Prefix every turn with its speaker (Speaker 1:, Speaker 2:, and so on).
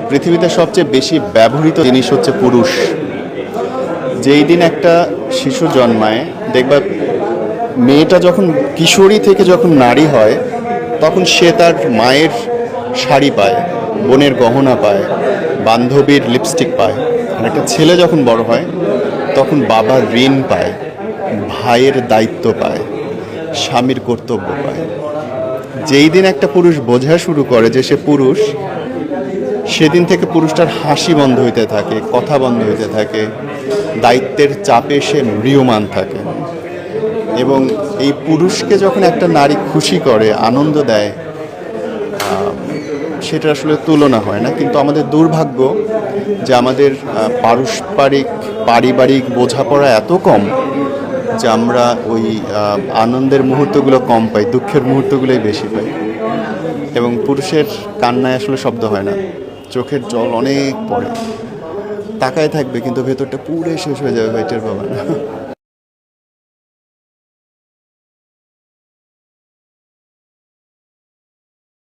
Speaker 1: পৃথিবীতে সবচেয়ে বেশি ব্যবহৃত জিনিস হচ্ছে পুরুষ। যেই দিন একটা শিশু জন্মায়, দেখবা মেয়েটা যখন কিশোরী থেকে যখন নারী হয়, তখন সে তার মায়ের শাড়ি পায়, বোনের গহনা পায়, বান্ধবীর লিপস্টিক পায়। আর একটা ছেলে যখন বড় হয়, তখন বাবার ঋণ পায়, ভাইয়ের দায়িত্ব পায়, স্বামীর কর্তব্য পায়। যেই দিন একটা পুরুষ বোঝা শুরু করে যে সে পুরুষ, সেদিন থেকে পুরুষটার হাসি বন্ধ হইতে থাকে, কথা বন্ধ হইতে থাকে, দায়িত্বের চাপে সে ম্রিয়মাণ থাকে। এবং এই পুরুষকে যখন একটা নারী খুশি করে, আনন্দ দেয়, সেটা আসলে তুলনা হয় না। কিন্তু আমাদের দুর্ভাগ্য যে আমাদের পারিবারিক বোঝাপড়া এত কম যে আমরা ওই আনন্দের মুহূর্তগুলো কম পাই, দুঃখের মুহূর্তগুলোই বেশি পাই। এবং পুরুষের কান্নায় আসলে শব্দ হয় না, চোখের জল অনেক পড়ে, তাকায় থাকবে কিন্তু ভেতরটা পুরো শেষ হয়ে যাবে, ভাই টের পাবে না।